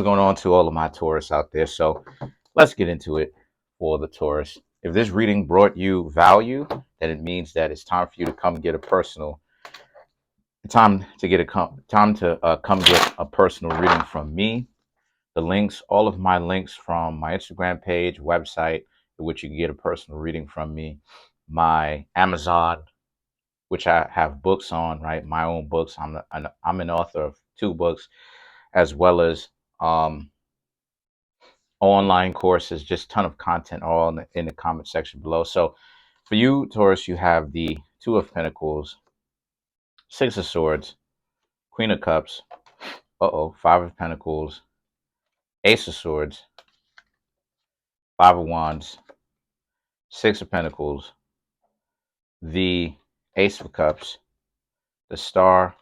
What's going on to all of my Taurus out there? So let's get into it for the Taurus. If this reading brought you value, then it means that it's time for you to come get a personal come get a personal reading from me. The links, all of my links from my Instagram page, website, in which you can get a personal reading from me, my Amazon, which I have books on, right? My own books. I'm an author of 2 books, as well as online courses, just ton of content all in the comment section below. So for you, Taurus, you have the Two of Pentacles, Six of Swords, Queen of Cups, Five of Pentacles, Ace of Swords, Five of Wands, Six of Pentacles, the Ace of Cups, the Star,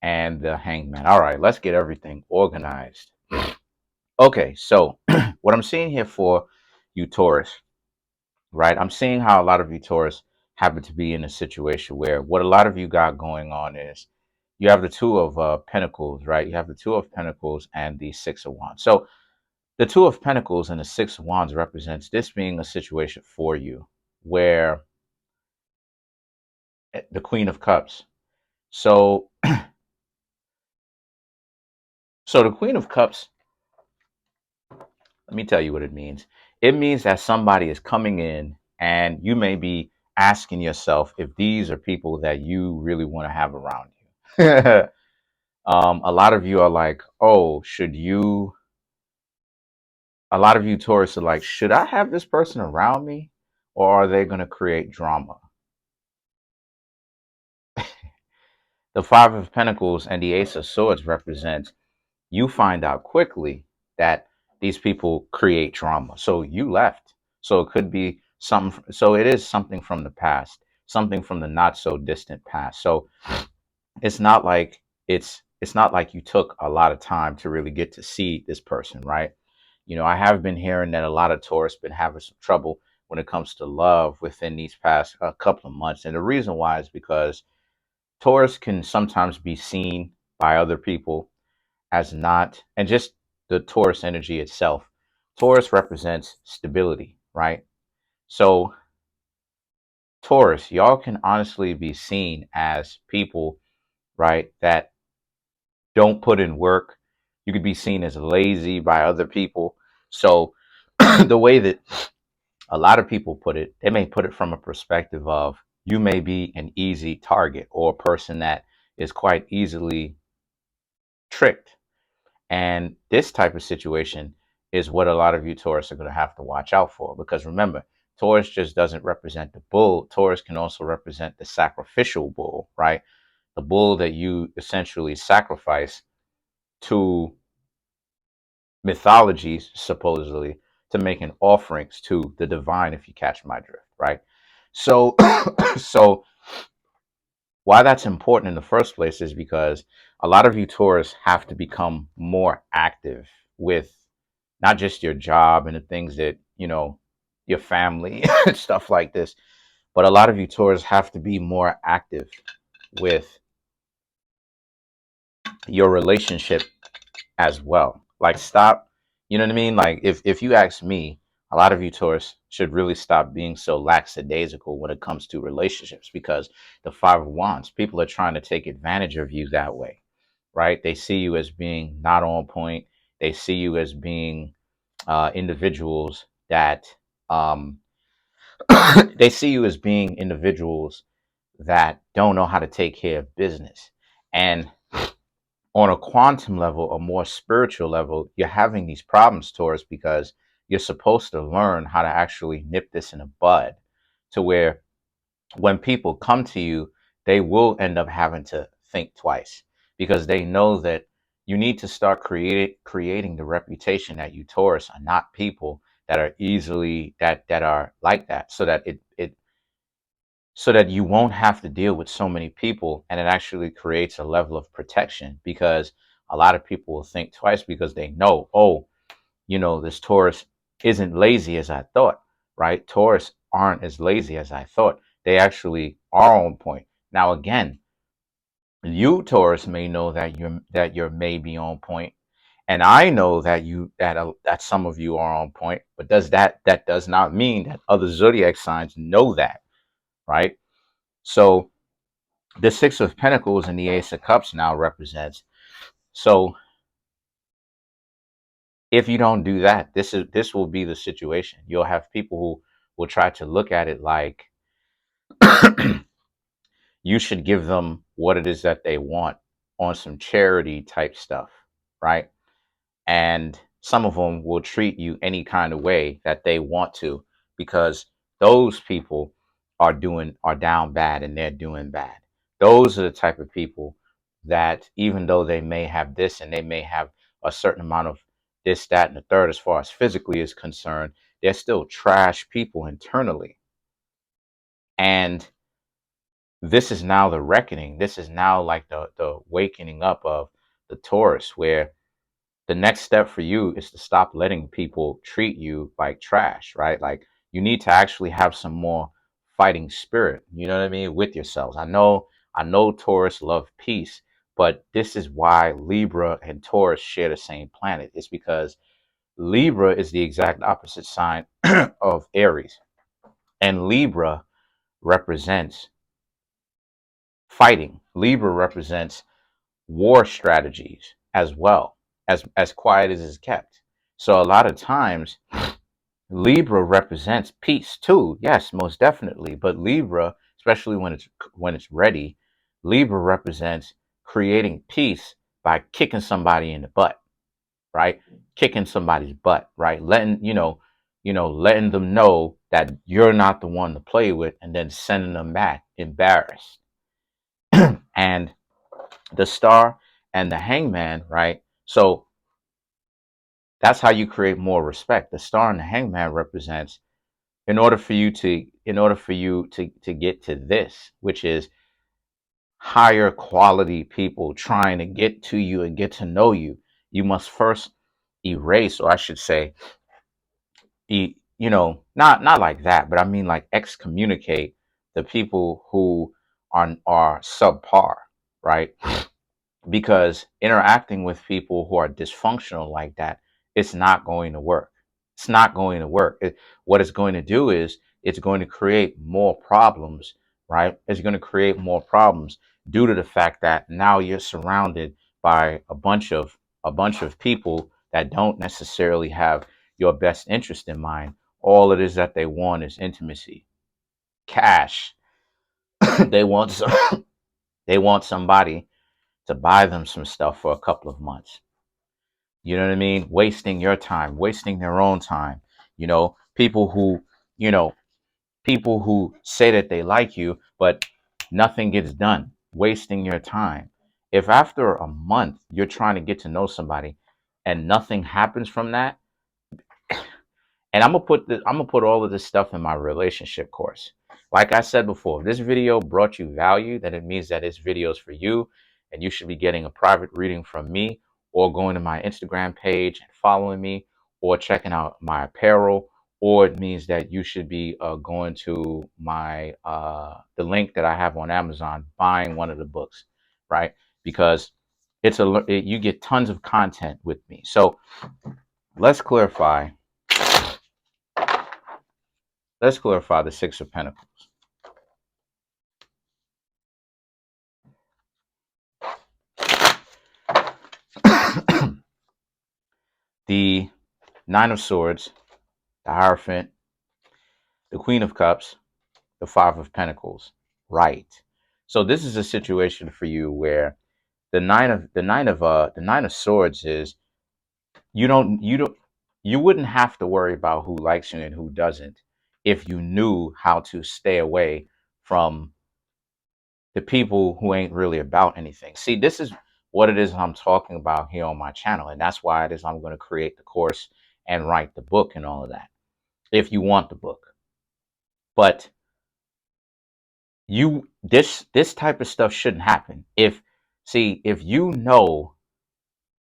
and the Hangman. All right, let's get everything organized. Okay, so what I'm seeing here for you, Taurus, right? I'm seeing how a lot of you Taurus happen to be in a situation where what a lot of you got going on is you have the Two of Pentacles, right? You have the Two of Pentacles and the Six of Wands. So the Two of Pentacles and the Six of Wands represents this being a situation for you where the Queen of Cups. So, so the Queen of Cups, let me tell you what it means. It means that somebody is coming in and you may be asking yourself if these are people that you really want to have around you. A lot of you are like, oh, a lot of you Taurus are like, should I have this person around me or are they going to create drama? The Five of Pentacles and the Ace of Swords represent you find out quickly that these people create drama. So you left. So it could be something. So it is something from the past, something from the not so distant past. So it's not like it's not like you took a lot of time to really get to see this person, right? You know, I have been hearing that a lot of Taurus been having some trouble when it comes to love within these past couple of months. And the reason why is because Taurus can sometimes be seen by other people as not, and just the Taurus energy itself. Taurus represents stability, right? So Taurus, y'all can honestly be seen as people, right, that don't put in work. You could be seen as lazy by other people. So the way that a lot of people put it, they may put it from a perspective of you may be an easy target or a person that is quite easily tricked. And this type of situation is what a lot of you Taurus are going to have to watch out for. Because remember, Taurus just doesn't represent the bull. Taurus can also represent the sacrificial bull, right? The bull that you essentially sacrifice to mythologies, supposedly, to making offerings to the divine, if you catch my drift, right? So, so why that's important in the first place is because a lot of you Taurus have to become more active with not just your job and the things that, you know, your family and stuff like this, but a lot of you Taurus have to be more active with your relationship as well. Like stop, you know what I mean? Like if you ask me, a lot of you Taurus should really stop being so lackadaisical when it comes to relationships because the Five of Wands, people are trying to take advantage of you that way, right? They see you as being not on point. They see you as being individuals that um, they see you as being individuals that don't know how to take care of business. And on a quantum level, a more spiritual level, you're having these problems, Taurus, because you're supposed to learn how to actually nip this in the bud to where when people come to you, they will end up having to think twice because they know that you need to start creating the reputation that you Taurus are not people that are easily that are like that so that it so that you won't have to deal with so many people and it actually creates a level of protection because a lot of people will think twice because they know, oh, you know, this Taurus isn't lazy as I thought, right? Taurus aren't as lazy as I thought. They actually are on point. Now, again, you Taurus may know that you're maybe on point, And I know that that some of you are on point, but that does not mean that other zodiac signs know that, right? So the Six of Pentacles and the Ace of Cups now represents. So if you don't do that, this will be the situation. You'll have people who will try to look at it like you should give them what it is that they want on some charity type stuff, right? And some of them will treat you any kind of way that they want to, because those people are down bad and they're doing bad. Those are the type of people that, even though they may have this and they may have a certain amount of this, that, and the third as far as physically is concerned, they're still trash people internally. And this is now the reckoning. This is now like the wakening up of the Taurus, where the next step for you is to stop letting people treat you like trash, right? Like, you need to actually have some more fighting spirit, you know what I mean, with yourselves. I know Taurus love peace, but this is why Libra and Taurus share the same planet. It's because Libra is the exact opposite sign of Aries, and Libra represents fighting. Libra represents war strategies as well, as quiet as is kept. So a lot of times Libra represents peace too. Yes, most definitely. But Libra, especially when it's ready, Libra represents creating peace by kicking somebody in the butt, right? Kicking somebody's butt, right? Letting them know that you're not the one to play with, and then sending them back embarrassed. And the Star and the Hangman, right? So that's how you create more respect. The Star and the Hangman represents, in order for you to get to this, which is higher quality people trying to get to you and get to know you, you must first erase, or I should say, not like that, but I mean like excommunicate the people who are subpar, right? Because interacting with people who are dysfunctional like that, it's not going to work. It's not going to work. What it's going to do is it's going to create more problems, right? It's going to create more problems due to the fact that now you're surrounded by a bunch of people that don't necessarily have your best interest in mind. All it is that they want is intimacy, cash. they want some, they want somebody to buy them some stuff for a couple of months. You know what I mean? Wasting your time, wasting their own time. You know, people who, you know, people who say that they like you, but nothing gets done, wasting your time. If after a month you're trying to get to know somebody and nothing happens from that, and I'm gonna put all of this stuff in my relationship course. Like I said before, if this video brought you value, then it means that this video is for you, and you should be getting a private reading from me, or going to my Instagram page and following me, or checking out my apparel, or it means that you should be going to my the link that I have on Amazon, buying one of the books, right? Because you get tons of content with me. So let's clarify. Let's clarify the Six of Pentacles. The Nine of Swords, the Hierophant, the Queen of Cups, the Five of Pentacles. Right. So this is a situation for you where the Nine of Swords is, you wouldn't have to worry about who likes you and who doesn't if you knew how to stay away from the people who ain't really about anything. See, this is what it is I'm talking about here on my channel. And that's why it is I'm going to create the course and write the book and all of that, if you want the book. But this type of stuff shouldn't happen. If you know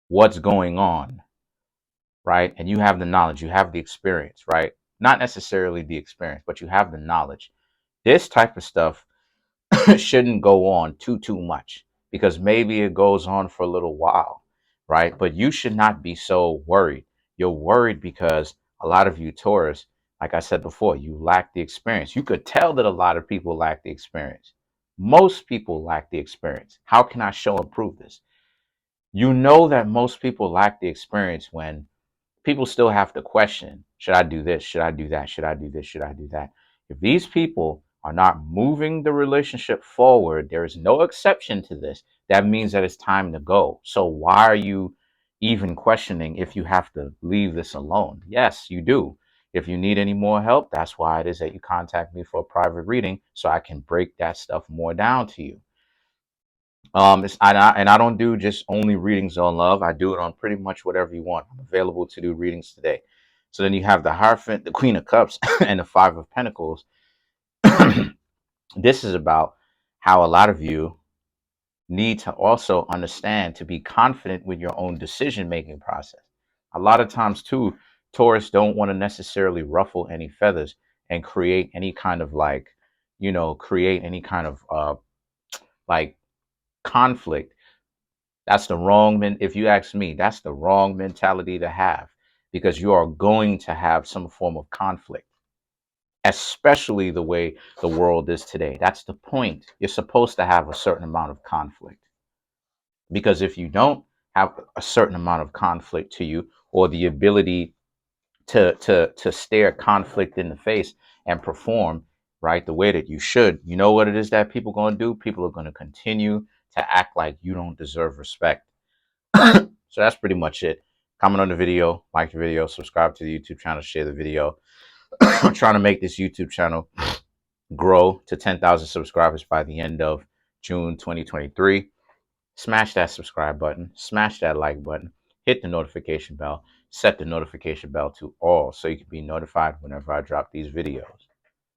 what's going on, right? And you have the knowledge, you have the experience, right? Not necessarily the experience, but you have the knowledge. This type of stuff shouldn't go on too much, because maybe it goes on for a little while, right? But you should not be so worried. You're worried because a lot of you Taurus, like I said before, you lack the experience. You could tell that a lot of people lack the experience. Most people lack the experience. How can I show and prove this? You know that most people lack the experience when people still have to question, should I do this? Should I do that? Should I do this? Should I do that? If these people are not moving the relationship forward, there is no exception to this. That means that it's time to go. So why are you even questioning if you have to leave this alone? Yes, you do. If you need any more help, that's why it is that you contact me for a private reading so I can break that stuff more down to you. And I don't do just only readings on love. I do it on pretty much whatever you want. I'm available to do readings today. So then you have the Hierophant, the Queen of Cups, and the Five of Pentacles. This is about how a lot of you need to also understand to be confident with your own decision making process. A lot of times, too, Taurus don't want to necessarily ruffle any feathers and create any kind of create any kind of like conflict. That's the wrong if you ask me, that's the wrong mentality to have, because you are going to have some form of conflict, especially the way the world is today. That's the point. You're supposed to have a certain amount of conflict, because if you don't have a certain amount of conflict to you, or the ability to stare conflict in the face and perform right the way that you should, you know what it is that people are going to do? People are going to continue to act like you don't deserve respect. So that's pretty much it. Comment on the video, like the video, subscribe to the YouTube channel, share the video. I'm trying to make this YouTube channel grow to 10,000 subscribers by the end of June 2023. Smash that subscribe button, smash that like button, hit the notification bell, set the notification bell to all so you can be notified whenever I drop these videos.